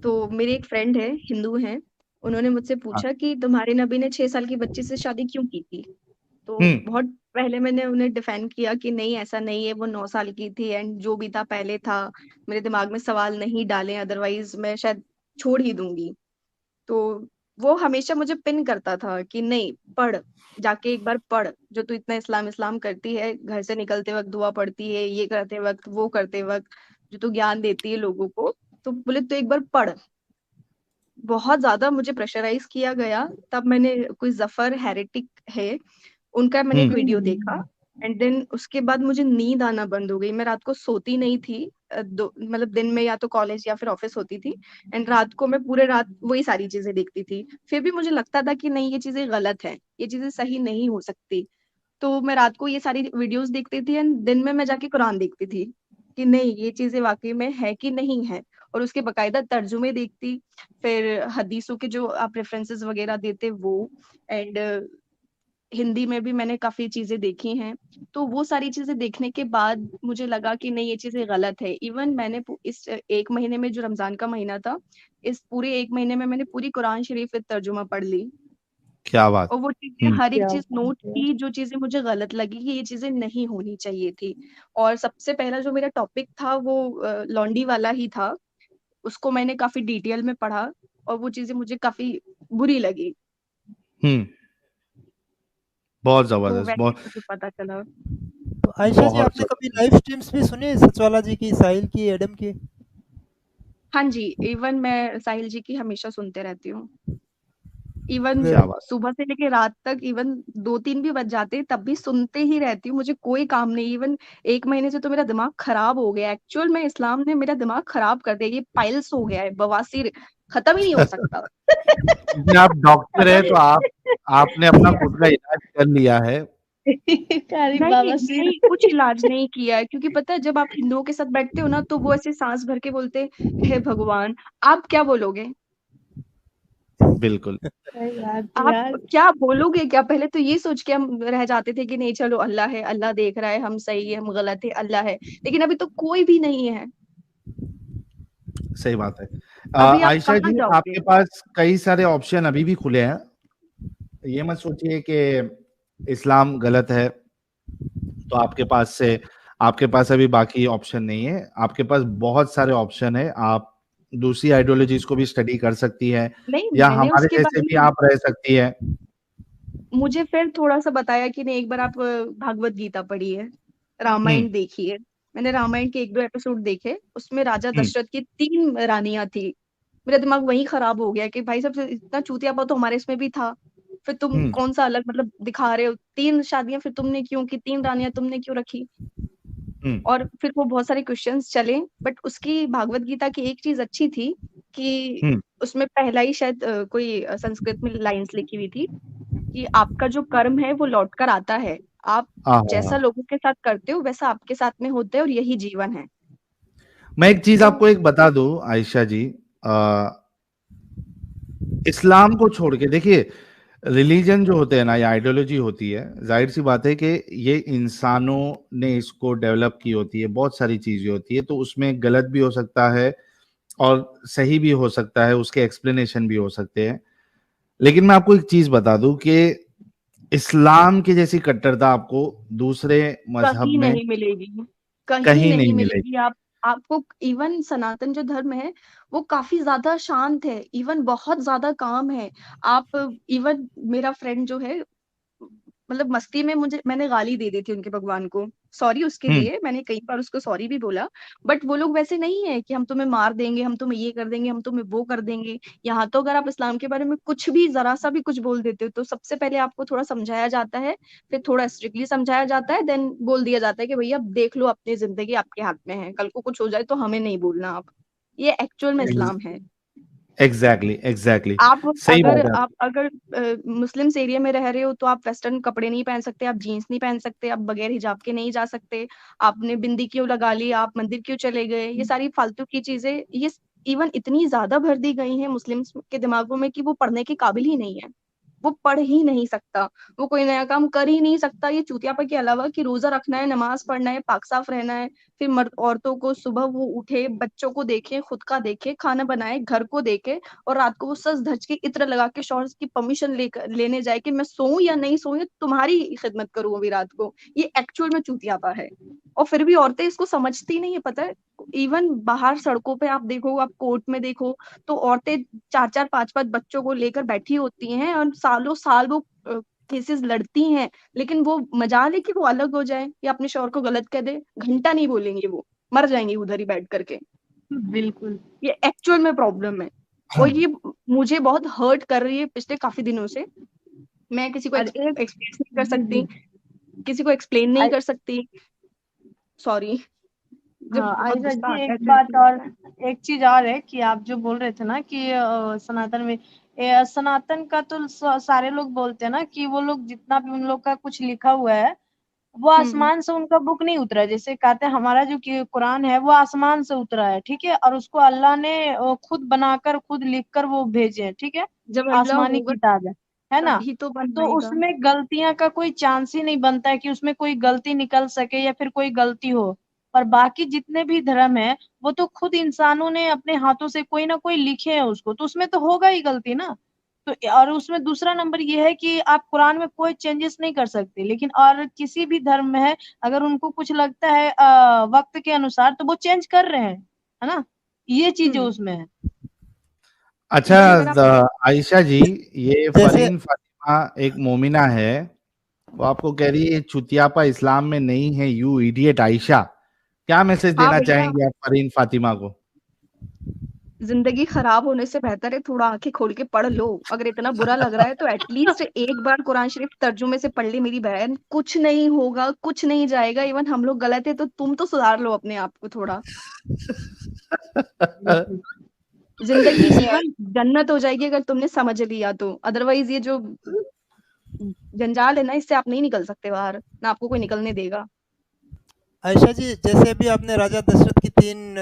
तो मेरी एक फ्रेंड है, हिंदू हैं, उन्होंने मुझसे हाँ। पूछा कि तुम्हारे नबी ने 6 साल की बच्ची से शादी क्यों की थी? तो हम्म। बहुत पहले मैंने उन्हें डिफेंड किया कि नहीं ऐसा नहीं है, वो 9 साल की थी एंड जो भी था पहले था। मेरे दिमाग में सवाल नहीं डाले, अदरवाइज मैं शायद छोड़ ही दूंगी। तो वो हमेशा मुझे पिन करता था कि नहीं, पढ़, जाके एक बार पढ़। जो तू इतना इस्लाम इस्लाम करती है, घर से निकलते वक्त दुआ पढ़ती है, ये करते वक्त वो करते वक्त, जो तू ज्ञान देती है लोगों को, तो बोले तू एक बार पढ़। बहुत ज्यादा मुझे प्रेशराइज किया गया। तब मैंने, कोई जफर हेरेटिक है, उनका मैंने एक हम्म। वीडियो देखा। एंड देन उसके बाद मुझे नींद आना बंद हो गई। मैं रात को सोती नहीं थी। मतलब दिन में या तो कॉलेज या फिर ऑफिस होती थी, एंड रात को मैं पूरे रात वही सारी चीजें देखती थी। फिर भी मुझे लगता था कि नहीं, ये चीजें गलत है, ये चीजें सही नहीं हो सकती। तो मैं रात को ये सारी वीडियोस देखती थी एंड दिन में मैं जाके कुरान देखती थी कि नहीं, ये चीजें वाकई में है कि नहीं है। और उसके बकायदा तर्जुमे देखती, फिर हदीसों के जो आप रेफरेंसेस वगैरह देते वो, एंड हिंदी में भी मैंने काफी चीजें देखी हैं। तो वो सारी चीजें देखने के बाद मुझे लगा कि नहीं, ये चीजें गलत है। इवन मैंने इस एक महीने में, जो रमजान का महीना था, इस पूरे एक महीने में मैंने पूरी कुरान शरीफ पे तर्जुमा पढ़ ली। क्या बात। और वो चीजें, हम्म। हर एक क्या चीज नोट बात है। की, जो चीजें मुझे गलत लगी कि ये चीजें नहीं होनी चाहिए थी। और सबसे पहला जो मेरा टॉपिक था वो लॉन्डी वाला ही था। उसको मैंने काफी डिटेल में पढ़ा, और वो चीजें मुझे काफी बुरी लगी। हम्म। बहुत तो जबरदस्त, वैसे बहुत मुझे पता चला। तो आयशा जी, बहुत आपने कभी जबरदस्त। लाइव स्ट्रीम्स भी सुने सचवाला जी की, साहिल की, एडम की? हाँ जी, इवन मैं साहिल जी की हमेशा सुनते रहती हूँ। इवन क्या वेरी। बात। सुबह से लेके रात तक, इवन 2-3 भी बज जाते तब भी सुनते ही रहती हूँ। मुझे कोई काम नहीं। इवन एक महीने से तो मेरा दिमाग खराब हो गया, एक्चुअल में इस्लाम ने मेरा दिमाग खराब कर दिया। ये पाइल्स हो गया है, बवासीर, खत्म ही नहीं हो सकता। क्योंकि आप डॉक्टर है तो आपने अपना खुद का इलाज कर लिया है। कारी नहीं बाबा सिर। नहीं, कुछ इलाज नहीं किया है, क्योंकि पता है जब आप हिंदुओं के साथ बैठते हो ना, तो वो ऐसे सांस भर के बोलते, हे भगवान। आप क्या बोलोगे? बिल्कुल। सही बात है आप यार। क्या बोलोगे? क्या पहले तो ये सोच के हम रह जाते थे कि नहीं चलो, अल्लाह है, अल्लाह देख रहा है, हम सही है हम गलत है, अल्लाह है। लेकिन अभी तो कोई भी नहीं है। सही बात है। अभी आप आयशा कहाँ जी, जाओगे? आपके पास कई सारे ऑप्शन अभी भी खुले हैं। ये मत सोचिए कि इस्लाम गलत है तो आपके पास अभी बाकी ऑप्शन नहीं है। आपके पास बहुत सारे ऑप्शन है। आप दूसरी आइडियोलॉजीज को भी स्टडी कर सकती है, नहीं, या मैंने हमारे उसके जैसे बारे भी में, आप रह सकती है। मुझे फिर थोड़ा सा बताया कि नहीं, एक बार आप भागवत गीता पढ़िए, हम्म। रामायण देखिए। मैंने रामायण के 1-2 एपिसोड देखे, उसमें राजा हम्म। दशरथ की 3 रानियां थी। मेरा दिमाग वहीं खराब हो गया कि भाई साहब, इतना चूतियापा तो हमारे इसमें भी था। फिर तुम हम्म। कौन सा अलग मतलब दिखा रहे हो? 3 शादियां फिर तुमने क्यों की? 3 रानियां तुमने क्यों रखी? हम्म। और फिर वो बहुत सारे क्वेश्चंस चले। बट उसकी भागवत गीता की एक चीज अच्छी थी कि हम्म। उसमें पहला ही शायद कोई संस्कृत में लाइंस लिखी हुई थी कि आपका जो कर्म है वो लौट कर आता है। आप जैसा हाँ। लोगों के साथ करते हो वैसा आपके साथ में होता है, और यही जीवन है। मैं एक चीज तो आपको एक बता दूं आयशा जी, आ, इस्लाम को छोड़ के देखिए, रिलीजन जो होते हैं ना, या आइडियोलॉजी होती है, जाहिर सी बात है कि ये इंसानों ने इसको डेवलप की होती है, बहुत सारी चीजें होती है, तो उसमें गलत भी हो सकता है और सही भी हो सकता है, उसके एक्सप्लेनेशन भी हो सकते हैं। लेकिन मैं आपको एक चीज बता दूं कि इस्लाम की जैसी कट्टरता आपको दूसरे मजहब कहीं में नहीं मिलेगी, कहीं कहीं नहीं नहीं मिलेगी। मिलेगी। आप, आपको इवन सनातन जो धर्म है वो काफी ज्यादा शांत है, इवन बहुत ज्यादा काम है। आप, इवन मेरा फ्रेंड जो है, मतलब मस्ती में मुझे, मैंने गाली दे दी थी उनके भगवान को, सॉरी उसके हम्म। लिए, मैंने कई बार उसको सॉरी भी बोला। बट वो लोग वैसे नहीं है कि हम तुम्हें मार देंगे, हम तुम्हें ये कर देंगे, हम तुम्हें वो कर देंगे। यहाँ तो अगर आप इस्लाम के बारे में कुछ भी जरा सा भी कुछ बोल देते हो, तो सबसे पहले आपको थोड़ा समझाया जाता है, फिर थोड़ा स्ट्रिक्टली समझाया जाता है, देन बोल दिया जाता है कि भैया देख लो, अपनी जिंदगी आपके हाथ में है, कल को कुछ हो जाए तो हमें नहीं बोलना आप। ये एक्चुअल में इस्लाम है। Exactly, exactly. आप सही अगर बात है। आप अगर मुस्लिम्स एरिया में रह रहे हो तो आप वेस्टर्न कपड़े नहीं पहन सकते, आप जीन्स नहीं पहन सकते, आप बगैर हिजाब के नहीं जा सकते। आपने बिंदी क्यों लगा ली, आप मंदिर क्यों चले गए, ये सारी फालतू की चीजें, इवन इतनी ज्यादा भर दी गई हैं मुस्लिम्स के दिमागों में कि वो पढ़ने के काबिल ही नहीं है। वो पढ़ ही नहीं सकता, वो कोई नया काम कर ही नहीं सकता। ये चूतियापा के अलावा कि रोजा रखना है, नमाज पढ़ना है, पाक साफ रहना है, फिर मर्द औरतों को सुबह वो उठे, बच्चों को देखे, खुद का देखे, खाना बनाए, घर को देखे, और रात को वो सज धज के इत्र लगा के शौहर की परमिशन लेने जाए कि मैं सोऊं या नहीं सोऊं, तुम्हारी खिदमत करूं अभी रात को। ये एक्चुअल में चूतियापा है। और फिर भी औरतें इसको समझती नहीं है, पता है। इवन बाहर सड़कों पे आप देखो, आप कोर्ट में देखो, तो औरतें 4-4 5-5 बच्चों को लेकर बैठी होती हैं और सालों साल वो केसेस लड़ती हैं। लेकिन वो मजाल है कि वो अलग हो जाए या अपने शौहर को गलत कह दे, घंटा नहीं बोलेंगे, वो मर जाएंगे उधर ही बैठ करके। बिल्कुल। ये एक्चुअल में प्रॉब्लम है, और ये मुझे बहुत हर्ट कर रही है पिछले काफी दिनों से। मैं किसी को एक्सप्रेस नहीं कर सकती, किसी को एक्सप्लेन नहीं कर सकती। सॉरी। हाँ आयशा जी, एक बात और, एक चीज और है कि आप जो बोल रहे थे ना कि सनातन में, सनातन का तो सारे लोग बोलते हैं ना कि वो लोग जितना भी उन लोग का कुछ लिखा हुआ है वो आसमान से उनका बुक नहीं उतरा। जैसे कहते हैं हमारा जो कुरान है वो आसमान से उतरा है, ठीक है, और उसको अल्लाह ने खुद बनाकर खुद लिखकर वो भेजे हैं, ठीक है, जब आसमानी किताब है ना। तो तो उसमें गलतियां का कोई चांस ही नहीं बनता है कि उसमें कोई गलती निकल सके या फिर कोई गलती हो। और बाकी जितने भी धर्म है वो तो खुद इंसानों ने अपने हाथों से कोई ना कोई लिखे हैं उसको, तो उसमें तो होगा ही गलती ना। तो और उसमें दूसरा नंबर ये है कि आप कुरान में कोई चेंजेस नहीं कर सकते, लेकिन और किसी भी धर्म में है अगर उनको कुछ लगता है वक्त के अनुसार तो वो चेंज कर रहे हैं, है ना, ये चीज उसमें है। अच्छा आयशा जी, ये जैसे फरीन फातिमा एक मोमिना है, वो आपको कह रही है चुतियापा इस्लाम में नहीं है, यू इडियट आयशा। क्या मैसेज देना चाहेंगे आप फरीन फातिमा को? जिंदगी खराब होने से बेहतर है थोड़ा आंखें खोल के पढ़ लो। अगर इतना बुरा लग रहा है तो एटलीस्ट एक बार कुरान शरीफ तर्जुमे से पढ़ ले मेरी बहन, कुछ नहीं होगा, कुछ नहीं जाएगा। इवन हम लोग गलत है तो तुम तो सुधार लो अपने आप को थोड़ा। जिंदगी जीवन जन्नत हो जाएगी अगर तुमने समझ लिया तो। अदरवाइज ये जो जंजाल है ना, इससे आप नहीं निकल सकते बाहर, ना आपको कोई निकलने देगा। आयशा जी, जैसे अभी आपने राजा दशरथ की 3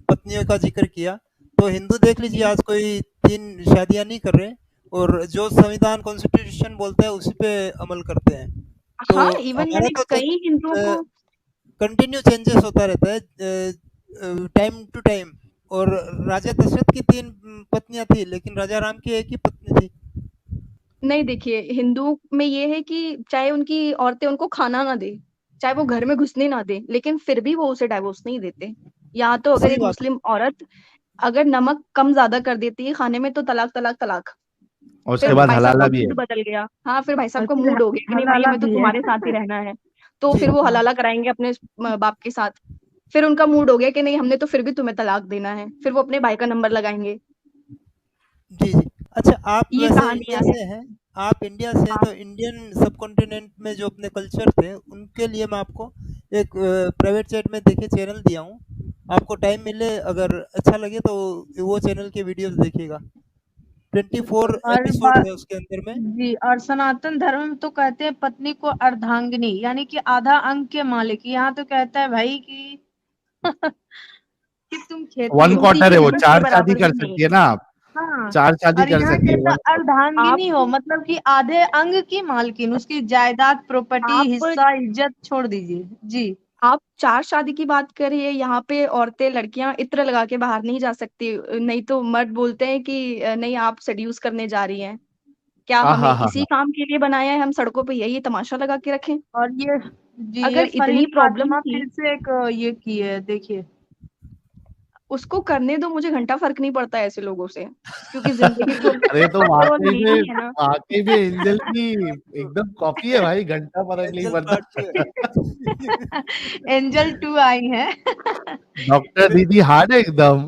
पत्नियों का जिक्र किया, तो हिंदू देख लीजिए आज कोई 3 शादियां नहीं कर रहे, और जो संविधान कॉन्स्टिट्यूशन बोलता है उसी पे अमल करते हैं। तो हाँ, इवन हमारा मैंने कई हिंदुओं को कंटिन्यू चेंजेस होता रहता है टाइम टू टाइम। और राजा दशरथ की 3 पत्नियां थी, लेकिन राजा राम की एक ही पत्नी थी। नहीं, देखिए हिंदू में ये है कि चाहे उनकी औरतें उनको खाना ना दे, चाहे वो घर में घुसने ना दे, लेकिन फिर भी वो उसे डाइवोर्स नहीं देते। यहाँ तो अगर सही एक बात है। मुस्लिम औरत अगर नमक कम ज्यादा कर देती है खाने में तो तलाक तलाक तलाक। और फिर उसके बाद भाई साहब का हलाला भी है। मूड बदल गया। हाँ, फिर भाई साहब और का फिर मूड हो गया कि नहीं भाई हलाला हमें तो भी है। तुम्हारे साथ ही रहना है, तो जी फिर वो हाँ। हलाला कराएंगे अपने बाप के साथ। फिर उनका मूड हो गया कि नहीं हमने तो फिर भी तुम्हें तलाक देना है, फिर वो अपने भाई का नंबर लगाएंगे। जी जी। अच्छा, आप ये वैसे इंडिया कहानियां हैं। से हैं, आप इंडिया से हैं, हाँ। तो इंडियन सबकॉन्टिनेंट में जो अपने कल्चर थे उनके लिए मैं आपको एक प्राइवेट चैट में देखिए चैनल दिया हूँ। आपको टाइम मिले, अगर अच्छा लगे तो वो चैनल के वीडियोस देखिएगा। 24 और एपिसोड है उसके अंदर में। जी, और सनातन धर्म में तो कहते हैं पत्नी को अर्धांगिनी यानी कि आधा अंग के मालिक। यहाँ तो कहता है भाई कि कि तुम खेती वन हो। क्वार्टर है वो, के 4 शादी बराबर कर भी नहीं सकती है ना आप, हाँ, 4 शादी और कर यहाँ सकती है कहता 1 क्वार्टर। अर्धांगिनी आप हो, मतलब कि आधे अंग की मालकिन, उसकी जायदाद, प्रॉपर्टी, आप हिस्सा, इज्जत छोड़ दीजिए। जी। आप 4 शादी की बात करिए, यहाँ पे औरतें लड़कियां इत्र लगा के बाहर नहीं जा सकती, नहीं तो मर्द बोलते हैं कि नहीं आप सेड्यूस करने जा रही हैं। क्या हाँ हमें हाँ हाँ इसी हाँ। काम के लिए बनाया है, हम सड़कों पे यही तमाशा लगा के रखें? और ये जी, ये अगर इतनी फरहीन प्रॉब्लम फातिमा थी फिर से एक ये की है, देखिए। उसको करने दो, मुझे घंटा फर्क नहीं पड़ता है ऐसे लोगों से, क्योंकि जिंदगी तो अरे तो लेनी है ना। वाकई में एंजल की एकदम कॉपी है भाई, घंटा फर्क नहीं एंजल पड़ता। पार्ट 2 है। एंजल 2 आई है। डॉक्टर दीदी हार्ड है एकदम।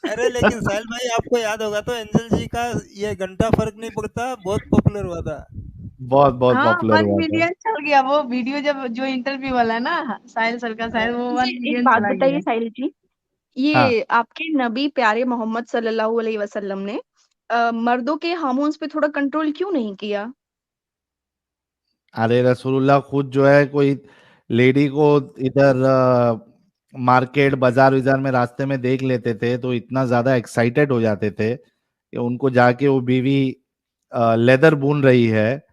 अरे लेकिन साहिल भाई, आपको याद होगा तो एंजल जी का ये घंटा फर्क नहीं पड़ता बहुत पॉपुलर हुआ था। बहुत बहुत हाँ, पॉपुलर 1 हुआ था। मिलियन चल गया वो वीडियो, जब जो इंटरव्यू वाला है ना साहिल सर का, शायद वो मुझे 1 एक मिलियन बात चला बताइए गया। साहिल जी, हाँ, ये आपके नबी प्यारे मोहम्मद सल्लल्लाहु अलैहि वसल्लम ने मर्दों के हार्मोन्स पे थोड़ा कंट्रोल क्यों नहीं किया? अरे रसूलुल्लाह खुद जो है कोई लेडी को इधर मार्केट बाजार विजार में रास्ते में देख लेते थे तो इतना ज्यादा एक्साइटेड हो जाते थे कि उनको जाके वो बीवी लेदर बुन रही है,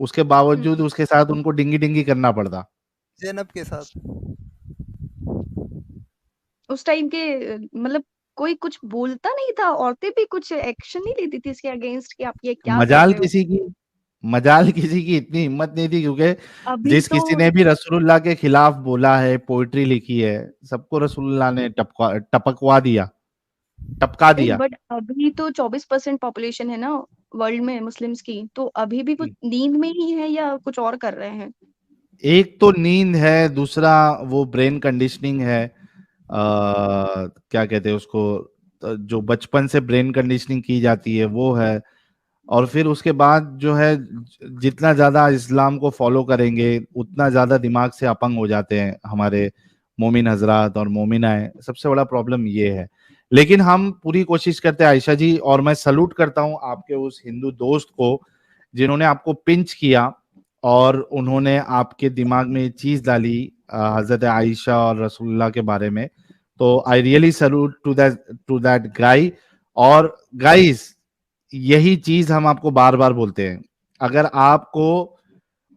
उसके बावजूद उसके साथ उनको डिंगी डिंगी करना पड़ता। ज़ैनब के साथ उस टाइम के मतलब कोई कुछ बोलता नहीं था, औरतें भी कुछ एक्शन नहीं लेती थी इसके अगेंस्ट कि आप ये क्या कर मजाल रहे हो। किसी की मजाल किसी की इतनी हिम्मत नहीं थी, क्योंकि अभी जिस तो किसी ने भी रसूलुल्लाह के खिलाफ बोला है, पोइट्री लिखी है, सबको रसूलुल्लाह ने टपकवा दिया, टपका दिया। बट अभी तो 24% पॉपुलेशन है ना वर्ल्ड में मुस्लिम्स की, तो अभी भी वो नींद में ही है या कुछ और कर रहे हैं। एक तो नींद है, दूसरा वो ब्रेन कंडीशनिंग है, क्या कहते हैं उसको, जो बचपन से ब्रेन कंडीशनिंग की जाती है वो है। और फिर उसके बाद जो है, जितना ज्यादा इस्लाम को फॉलो करेंगे उतना ज्यादा दिमाग से अपंग हो जाते हैं हमारे मोमिन हजरात और मोमिनाएं। सबसे बड़ा प्रॉब्लम ये है। लेकिन हम पूरी कोशिश करते हैं आयशा जी, और मैं सलूट करता हूं आपके उस हिंदू दोस्त को जिन्होंने आपको पिंच किया और उन्होंने आपके दिमाग में ये चीज डाली हजरत आयशा और रसूलुल्लाह के बारे में। तो I really salute to that guy. और गाइस, यही चीज हम आपको बार बार बोलते हैं, अगर आपको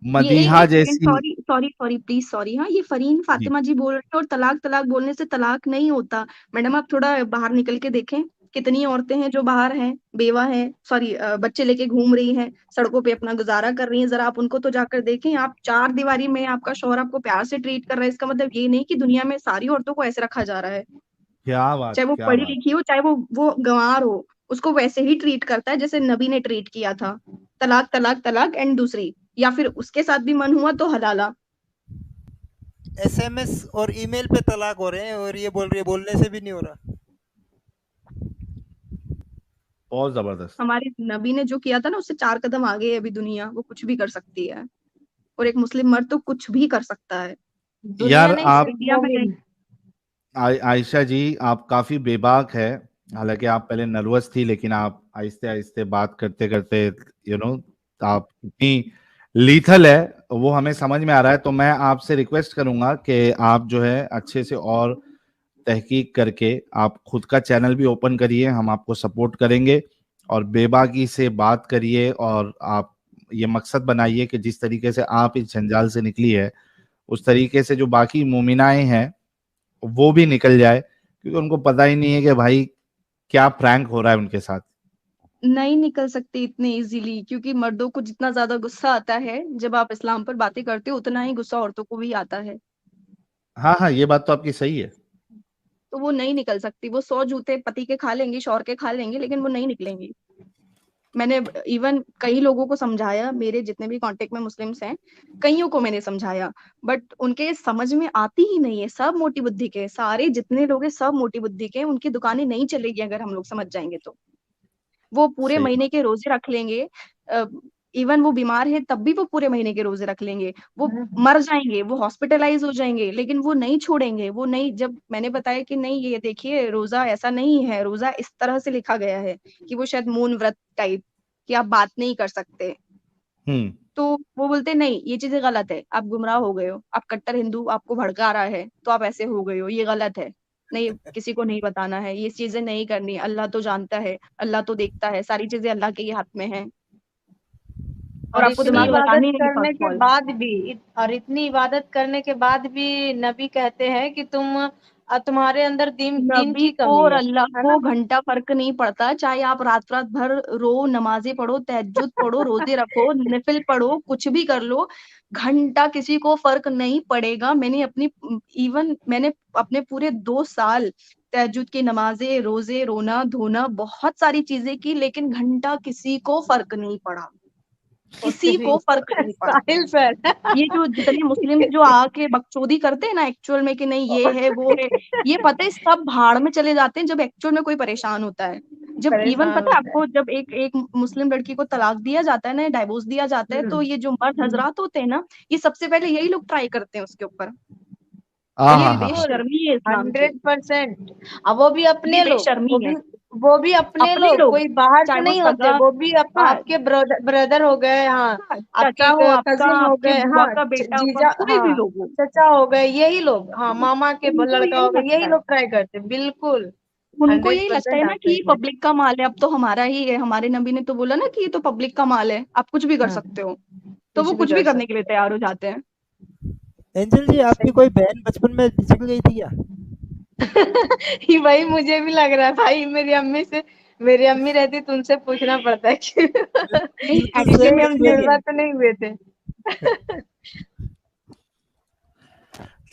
ये मदीहा एक सेकंड, जैसी। Sorry sorry sorry please sorry. हाँ, ये फरीन जी, फातिमा जी बोल रहे हैं और तलाक तलाक बोलने से तलाक नहीं होता। मैडम आप थोड़ा बाहर निकल के देखें, कितनी औरतें हैं जो बाहर हैं, बेवा हैं, सॉरी बच्चे लेके घूम रही हैं, सड़कों पे अपना गुजारा कर रही हैं। जरा आप उनको तो जाकर देखें। आप चार दीवारी में आपका शौहर आपको प्यार से ट्रीट कर रहा है, इसका मतलब ये नहीं कि दुनिया में सारी औरतों को ऐसे रखा जा रहा है। क्या बात, चाहे वो क्या पढ़ी बात। लिखी हो, चाहे वो गंवार हो, उसको वैसे ही ट्रीट करता है जैसे नबी ने ट्रीट किया था। तलाक तलाक तलाक एंड दूसरी, या फिर उसके साथ भी मन हुआ तो हलाला। एसएमएस और ईमेल पे तलाक हो रहे हैं और ये बोल रही है बोलने से भी नहीं हो रहा। बहुत जबरदस्त। हमारे नबी ने जो किया था ना, उससे 4 कदम आगे है अभी दुनिया, वो कुछ भी कर सकती है। और एक मुस्लिम मर्द तो कुछ भी कर सकता है। दुनिया यार नहीं आप, सिर्फ इंडिया में मोमिन। आयशा जी, आप काफी बेबाक है। हालांकि आप पहले नर्वस थी, लेकिन आप आहिस्ते आहिस्ते बात करते करते आप इतनी लीथल है, वो हमें समझ में आ रहा है। तो मैं आपसे रिक्वेस्ट करूंगा कि आप जो है अच्छे से और तहकीक करके आप खुद का चैनल भी ओपन करिए, हम आपको सपोर्ट करेंगे। और बेबाकी से बात करिए, और आप ये मकसद बनाइए कि जिस तरीके से आप इस जंजाल से निकली है, उस तरीके से जो बाकी मोमिनाएं हैं वो भी निकल जाए, क्योंकि उनको पता ही नहीं है कि भाई क्या प्रैंक हो रहा है उनके साथ। नहीं निकल सकती इतने इजीली, क्योंकि मर्दों को जितना ज्यादा गुस्सा आता है जब आप इस्लाम पर बातें करते हो, उतना ही गुस्सा औरतों को भी आता है। हाँ हाँ, ये बात तो आपकी सही है। तो वो नहीं निकल सकती। वो 100 जूते पति के खा लेंगी, शौहर के खा लेंगी, लेकिन वो नहीं निकलेंगी। मैंने इवन कई लोगों को समझाया, मेरे जितने भी कांटेक्ट में मुस्लिम्स हैं, कईयों को मैंने समझाया, बट उनके समझ में आती ही नहीं है। सब मोटी बुद्धि के, सारे जितने लोग हैं सब मोटी बुद्धि के। उनकी दुकानें नहीं चलेगी अगर हम लोग समझ जाएंगे तो। वो पूरे सही महीने बात। के रोजे रख लेंगे। इवन वो बीमार है तब भी वो पूरे महीने के रोजे रख लेंगे। वो मर जाएंगे, वो हॉस्पिटलाइज हो जाएंगे, लेकिन वो नहीं छोड़ेंगे। वो नहीं, जब मैंने बताया कि नहीं ये देखिए रोजा ऐसा नहीं है, रोजा इस तरह से लिखा गया है कि वो शायद मौन व्रत टाइप, कि आप बात नहीं कर सकते, हम्म। तो वो बोलते नहीं ये चीजें गलत है, आप गुमराह हो गए हो, आप कट्टर हिंदू आपको भड़का रहा है तो आप ऐसे हो गए हो, ये गलत है। नहीं, किसी को नहीं बताना है, ये चीजें नहीं करनी, अल्लाह तो जानता है, अल्लाह तो देखता है, सारी चीजें अल्लाह के ही हाथ में है। और और आपको इतनी दिमाग इबादत लगानी नहीं करने फर्स्ट ऑफ के ऑल। बाद भी और इतनी इबादत करने के बाद भी नबी कहते हैं कि तुम्हारे अंदर दीन नबी की को कमी और अल्लाह है को ना। घंटा फर्क नहीं पड़ता, चाहे आप रात रात भर रो, नमाजें पढ़ो, तहज्जुद पढ़ो, रोजे रखो, नफिल पढ़ो, कुछ भी कर लो, घंटा किसी को फर्क नहीं पड़ेगा। मैंने अपने पूरे 2 साल तहज्जुद की नमाजें, रोजे, रोना धोना, बहुत सारी चीजें की, लेकिन घंटा किसी को फर्क नहीं पड़ा। कुछ किसी भी को फर्क नहीं पड़ा। साहिल सर। ये जो जितने मुस्लिम जो आके बकचोदी करते हैं ना एक्चुअल में कि नहीं ये है वो है, ये पता है सब भाड़ में चले जाते हैं जब एक्चुअल में कोई परेशान होता है। जब इवन परेशान पता है होता है। आपको, जब एक एक मुस्लिम लड़की को तलाक दिया जाता है ना, डाइवोर्स दिया जाता है, तो ये जो मर्द हजरात होते हैं ना, ये सबसे पहले यही लोग ट्राई करते हैं उसके ऊपर। आ और ये हा हा हा। बिल्कुल बेशर्मी है इस्लाम की। 100%। अब वो भी ये अपने लोग, बेशर्मी है। वो भी अपने अपने लोग, लोग, कोई बाहर चाहे से वो नहीं होते, सगा, वो भी हाँ, आपके ब्रदर हो गए, हाँ, हाँ, चाचा आपके हो आपका, कजिन हो आपके गए, बुआ हाँ, का बेटा होगा, जीजा, कोई भी हाँ, लोग हो, चचा हो गए, यही लोग, हाँ, मामा के उनको लड़का यही हो गए, लगता यही है। लोग ट्राई करते, बिल्कुल। उनको यही लगता 100% है ना आप कि सही कह पब्लिक का माल है, अब तो हमारा ही है। हमारे नबी ने तो बोला ना कि ये तो पब्लिक का माल है, आप कुछ भी कर हाँ, सकते हो। तो वो कुछ भी कुछ भी कर करने के लिए सकते तैयार हो जाते हैं। एंजल जी, आपकी सही कोई बहन बचपन में बिछड़ गई थी क्या? ये वही मुझे भी लग रहा है भाई, मेरी अम्मी रहती तो उनसे पूछना पड़ता है कि नहीं, बिल्कुल एक्चुअली सेम में ये हम जुड़वा एक्सपीरियंस। तो नहीं हुए थे।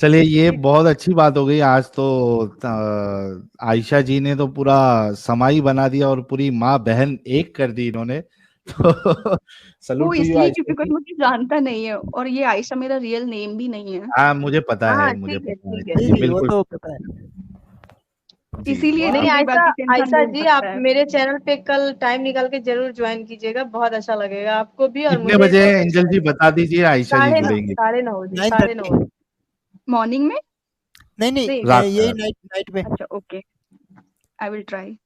चलिए, ये बहुत अच्छी बात हो गई आज तो। आयशा जी ने तो पूरा समाई बना दिया और पूरी माँ बहन एक कर दी इन्होंने। तो वो सलूट टू यू इसलिए आयशा क्योंकि कोई जी। मुझे जानता नहीं है, और ये आयशा मेरा रियल नेम भी नहीं है। हाँ, मुझे पता है, हाँ मुझे ठीक है, पता है ठीक है, आयशा जी जी, जी, वो बिल्कुल। तो पता है। जी, इसीलिए वाह। नहीं इतनी बड़ी आयशा, बात है कि इंसान आयशा बोल जी सकता आप है। मेरे चैनल पे कल टाइम निकाल के जरूर ज्वाइन कीजिएगा, बहुत अच्छा लगेगा आपको भी और कितने मुझे भी बजे बहुत अच्छा एंजल जी लगेगा। बता दीजिए, आयशा जी साढ़े नौ जुड़ेंगी? साढ़े नौ बजे, साढ़े नौ 9:30। बजे। मॉर्निंग में? नहीं नहीं, नहीं, रात यही का? नाइट नाइट में। अच्छा, ओके, आई विल ट्राई।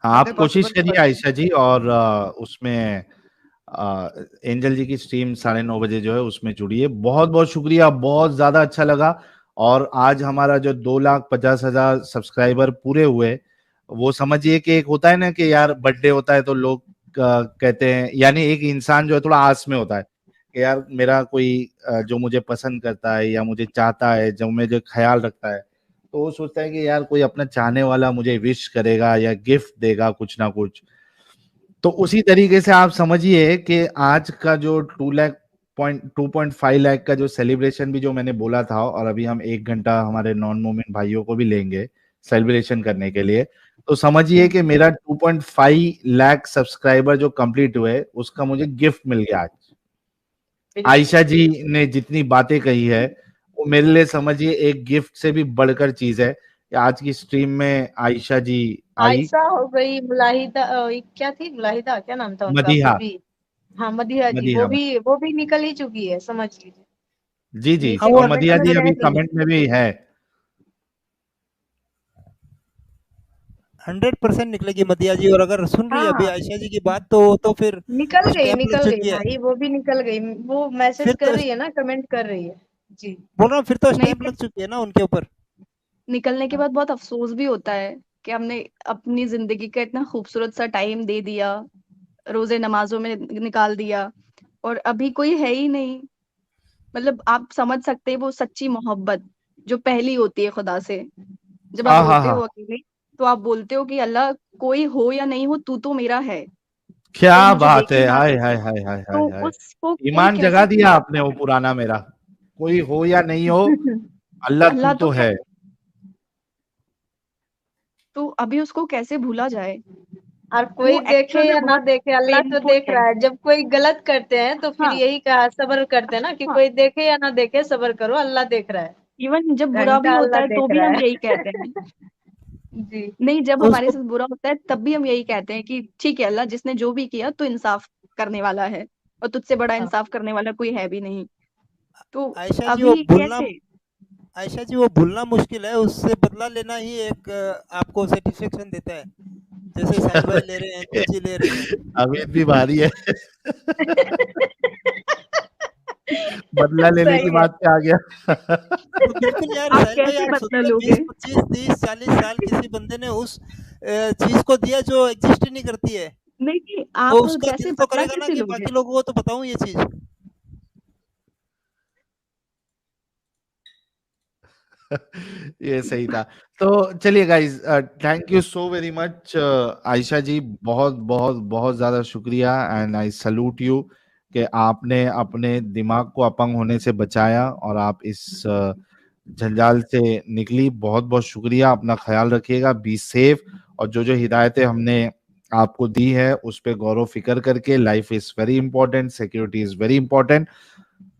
हाँ, आप अगर कोशिश पॉसिबल हो करिए तो। आयशा जी, और उसमें एंजल जी की स्ट्रीम 9:30 बजे जो है उसमें जुड़िए। बहुत बहुत शुक्रिया, बहुत ज्यादा अच्छा लगा। और आज हमारा जो 2,50,000 सब्सक्राइबर पूरे हुए, वो समझिए कि एक होता है ना कि यार बर्थडे होता है तो लोग कहते हैं, यानी एक इंसान जो है थोड़ा आस में होता है कि यार मेरा कोई जो मुझे पसंद करता है या मुझे चाहता है, जो मुझे ख्याल रखता है, तो वो सोचता है कि यार कोई अपना चाहने वाला मुझे विश करेगा या गिफ्ट देगा कुछ ना कुछ। तो उसी तरीके से आप समझिए कि आज का जो 2.5 लाख का जो सेलिब्रेशन भी जो मैंने बोला था, और अभी हम 1 घंटा हमारे नॉन मोमेंट भाइयों को भी लेंगे सेलिब्रेशन करने के लिए, तो समझिए कि मेरा 2.5 लाख सब्सक्राइबर जो कंप्लीट हुए उसका मुझे गिफ्ट मिल गया आज। बिल्कुल। आयशा जी ने जितनी बातें कही है वो मेरे लिए समझिए एक गिफ्ट से भी बढ़कर चीज है कि आज की स्ट्रीम में आयशा जी आई। आयशा हो गई, मुलाहिदा क्या थी, मुलाहिदा क्या नाम था उनका, वो मदीहा। भी। हाँ, मदिहा जी, मदीहा। वो भी निकल ही चुकी है, समझ लीजिए। जी जी, हाँ नीचे वो और कमेंट मदिया में जी कह अभी रही है। कमेंट में भी है। 100% निकलेगी मदिया जी, और अगर सुन रही है अभी हाँ, आयशा जी की बात, तो फिर स्टैंप लग निकल गई चुकी है। भाई, वो भी निकल गई। वो मैसेज फिर कर तो रही है ना, कमेंट कर रही है। जी। बोल रहा हूँ, फिर तो नहीं, स्टैंप लग चुकी है ना उनके ऊपर। निकलने के बाद बहुत अफसोस भी होता है कि हमने अपनी जिंदगी का इतना खूबसूरत सा टाइम दे दिया, रोजे नमाजों में निकाल दिया, और अभी कोई है ही नहीं। मतलब आप समझ सकते हैं वो सच्ची मोहब्बत जो पहली होती है खुदा से। जब आप हाँ हाँ रोते हो हाँ, अकेले, तो आप बोलते हो कि अल्लाह, कोई हो या नहीं हो, तू तो मेरा है, कोई क्या मुझे बात देखे है, ना हाय हाय देखे, हाय हाय हाय तो हाय। उसको कोई ईमान कैसे जगा दिया भुला आपने वो सकता है। पुराना मेरा। कोई हो या नहीं हो, अल्लाह तू अल्लाह तो तो है, है। तो अभी उसको कैसे भूला जाए। और कोई वो देखे एक्चुअल में या ना बहुत देखे, अल्लाह तो पेनफुल देख है। रहा है। जब कोई गलत करते हैं तो फिर हाँ, यही कहा, सब्र करते हैं ना, कि हाँ, कोई देखे या ना देखे, सब्र करो, अल्लाह देख रहा है। इवन जब बुरा भी घंटा होता अल्लाह है तो देख भी रहा हम है। यही कहते हैं। जी। नहीं, जब हमारे उसको साथ बुरा होता है तब भी हम यही कहते हैं कि ठीक है अल्लाह, जिसने जो भी किया तो इंसाफ करने वाला है, और तुझसे बड़ा हाँ। इंसाफ करने वाला कोई है भी नहीं। तो आयशा जी वो अभी भूलना कैसे। आयशा जी वो भूलना मुश्किल है, उससे बदला लेना ही एक आपको सेटिस्फेक्शन देता है। जैसे साहिल भाई ले रहे हैं, एंजल जी ले रही हैं। अभी भी भारी है। बदला लेने की सही है। बात पे आ गया। तो बिल्कुल यार आप साहिल भाई, कैसे आप बदला सोचिए, लोगे। 20, 25, 30, 40 साल किसी बंदे ने उस चीज को दिया जो एग्जिस्ट ही नहीं करती है, नहीं नहीं, तो आप उसका कैसे दिल तो बदला करेगा ना कैसे कि लोगे। बाकी लोगों को तो बताऊं ये चीज। ये सही था। तो चलिए guys, thank you so very much Ayesha ji, बहुत बहुत बहुत ज्यादा शुक्रिया, एंड आई सल्यूट यू कि आपने अपने दिमाग को अपंग होने से बचाया और आप इस जंजाल से निकली। बहुत बहुत शुक्रिया, अपना ख्याल रखिएगा, बी सेफ, और जो जो हिदायतें हमने आपको दी है उस पर गौर व फिक्र करके, life is very important, security is very important,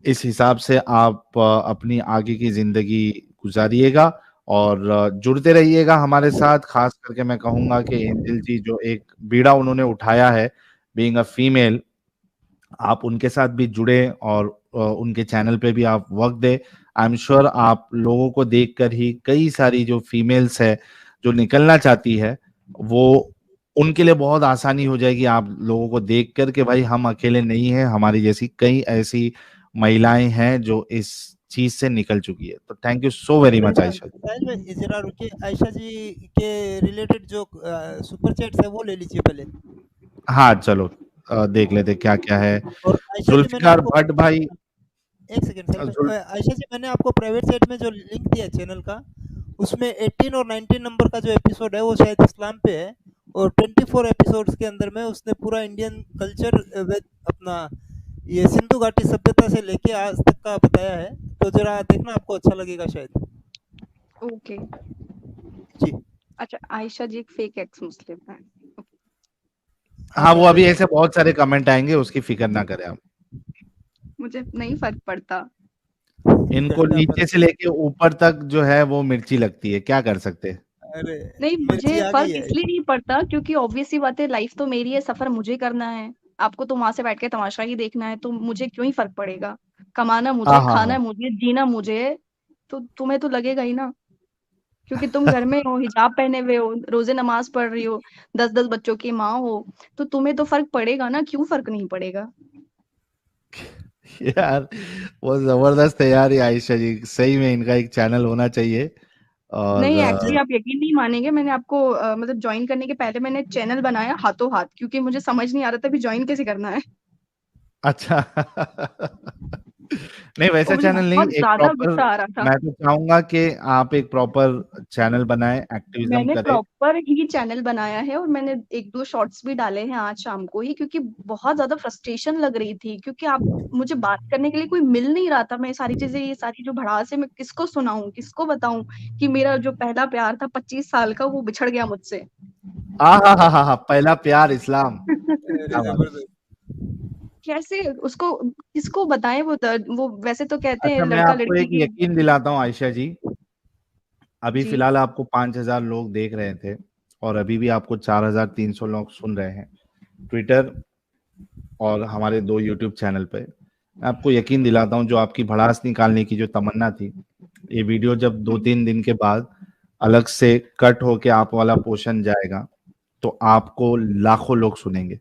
इस हिसाब से आप अपनी आगे की जिंदगी गुजारिएगा, और जुड़ते रहिएगा हमारे साथ। खास करके मैं कहूंगा कि एंजल जी जो एक बीड़ा उन्होंने उठाया है, बीइंग अ फीमेल, आप उनके साथ भी जुड़े और उनके चैनल पे भी आप वक्त दें। आई एम श्योर आप लोगों को देखकर ही कई सारी जो फीमेल्स है जो निकलना चाहती है, वो उनके लिए बहुत आसानी हो जाएगी आप लोगों को देखकर कि भाई हम अकेले नहीं हैं, हमारी जैसी कई ऐसी महिलाएं हैं जो इस चीज से निकल चुकी है। तो thank you so very much Ayesha ji. Sahil भाई जरा रुकिए, आयशा जी के रिलेटेड जो सुपर चैट्स है वो ले लीजिए पहले। हाँ चलो देख लेते क्या क्या है। और आयशा जी मैंने जुल्फिकार आपको भट्ट भाई, एक सेकंड साहिल जुल- भाई, आयशा जी मैंने आपको प्राइवेट चैट में जो लिंक दिया है चैनल का, उसमें 18 और 19 नंबर का जो एपिसोड है वो शायद इस्लाम पे है, और 24 एपिसोड्स के अंदर में उसने पूरा इंडियन कल्चर अपना ये सिंधु घाटी सभ्यता से लेके आज तक का बताया है, तो जरा देखना आपको अच्छा लगेगा शायद। ओके। जी अच्छा, आयशा जी एक फेक एक्स मुस्लिम है। हाँ वो अभी आयशा ऐसे बहुत सारे कमेंट आएंगे, उसकी फिक्र ना करें आप। मुझे नहीं फर्क पड़ता। इनको घंटा नीचे पर से लेके ऊपर तक जो है वो मिर्ची लगती है, क्या कर सकते हैं। अरे नहीं, मिर्ची मुझे आ गई फर्क है। इसलिए नहीं पड़ता क्योंकि ऑब्वियस सी बात है, लाइफ तो मेरी है, सफर मुझे करना है। आपको तो वहां से बैठ के तमाशा ही देखना है, तो मुझे क्यों ही फर्क पड़ेगा। कमाना हाँ मुझे, हाँ खाना हाँ मुझे, जीना मुझे। तो तुम्हें तो लगेगा ही ना, क्योंकि तुम घर में हो, हिजाब पहने हुए हो, रोजे नमाज पढ़ रही हो, 10-10 बच्चों की माँ हो, तो तुम्हें तो फर्क पड़ेगा ना। क्यों फर्क नहीं पड़ेगा। यार वो जबरदस्त है यार, ये आयशा जी सही में इनका एक चैनल होना चाहिए। और नहीं, एक्चुअली आप यकीन नहीं मानेंगे, मैंने आपको मतलब ज्वाइन करने के पहले मैंने चैनल बनाया हाथों हाथ, क्योंकि मुझे समझ नहीं आ रहा था भी ज्वाइन कैसे करना है। अच्छा नहीं और वैसा मुझे चैनल नहीं, बहुत एक ज्यादा प्रॉपर, गुस्सा आ रहा था। मैं तो चाहूंगा कि आप एक प्रॉपर चैनल बनाएं, एक्टिविज्म मैंने करें। प्रॉपर ही चैनल बनाया है, और मैंने 1-2 शॉर्ट्स भी डाले हैं आज शाम को ही, क्योंकि बहुत ज्यादा फ्रस्ट्रेशन लग रही थी, क्योंकि आप मुझे बात करने के लिए कोई मिल नहीं रहा था। मैं सारी चीजें, ये सारी जो भड़ास है, मैं किसको सुनाऊं, किसको बताऊं कि मेरा जो पहला प्यार था 25 साल का, वो बिछड़ गया मुझसे। हा पहला प्यार इस्लाम, अरे क्या बात है। जबरदस्त। कैसे उसको, किसको बताएं वो दर्द। वो वैसे तो कहते हैं अच्छा मैं लड़का आपको लड़की एक की। यकीन दिलाता हूँ आयशा जी, अभी जी। फिलहाल आपको 5000 लोग देख रहे थे और अभी भी आपको 4300 लोग सुन रहे हैं ट्विटर और हमारे 2 यूट्यूब चैनल पे। मैं आपको यकीन दिलाता हूँ, जो आपकी भड़ास निकालने की जो तमन्ना थी, ये वीडियो जब 2-3 दिन के बाद अलग से कट होके आप वाला पोर्शन जाएगा तो आपको लाखों लोग सुनेंगे।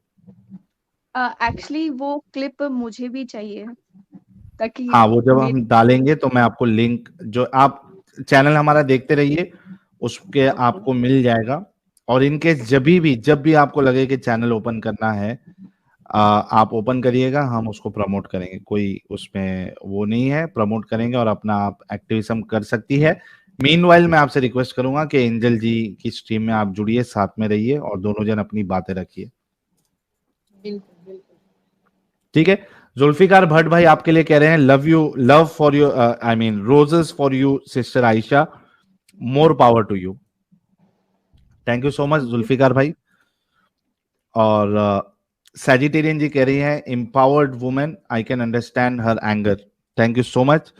एक्चुअली वो क्लिप मुझे भी चाहिए, ताकि हाँ वो जब हम मेरे। डालेंगे तो मैं आपको लिंक, जो आप चैनल हमारा देखते रहिए उसके ओके। आपको मिल जाएगा। और इनके जब भी आपको लगे कि चैनल ओपन करना है, आप ओपन करिएगा, हम उसको प्रमोट करेंगे, कोई उसमें वो नहीं है, प्रमोट करेंगे और अपना आप एक्टिविज्म कर सकती है। मीनवाइल मैं आपसे रिक्वेस्ट करूंगा कि एंजल जी की स्ट्रीम में आप जुड़िए, साथ में रहिए और दोनों जन अपनी बातें रखिए, बिल्कुल बिल्कुल। ठीक है। जुल्फिकार भट्ट भाई आपके लिए कह रहे हैं love you, love for you, I mean roses for you sister Ayesha, more power to you. Thank you so much Zulfikar भाई। और सैजिटेरियन जी कह रही हैं empowered women, I can understand her anger, thank you so much.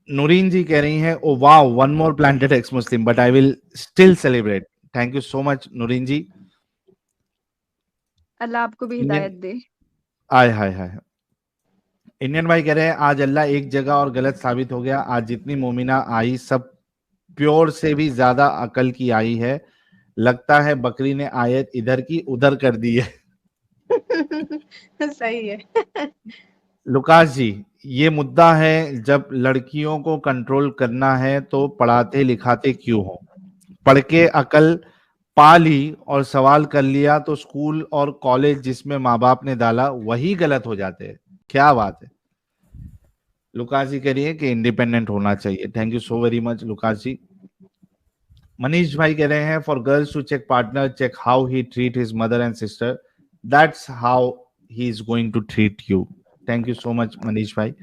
Nooreen ji कह रही हैं oh wow, one more planted ex Muslim but I will still celebrate, thank you so much Nooreen ji. Allah आपको भी इंडियन, हिदायत दे। आय हाय हाय। इंडियन भाई कह रहे हैं आज अल्लाह एक जगह और गलत साबित हो गया, आज जितनी मोमिना आई सब प्योर से भी ज्यादा अकल की आई है, लगता है बकरी ने आयत इधर की उधर कर दी है। सही है। लुकास जी, ये मुद्दा है, जब लड़कियों को कंट्रोल करना है तो पढ़ाते लिखाते क्यों हो, पढ़ के अकल पा ली और सवाल कर लिया तो स्कूल और कॉलेज जिसमें माँ बाप ने डाला वही गलत हो जाते हैं, क्या बात है। लुकास जी कह रही है कि इंडिपेंडेंट होना चाहिए, thank you so very much Lucas ji. Manish भाई कह रहे हैं for girls to check partner, check how he treat his mother and sister, that's how he is going to treat you, thank you so much Manish भाई।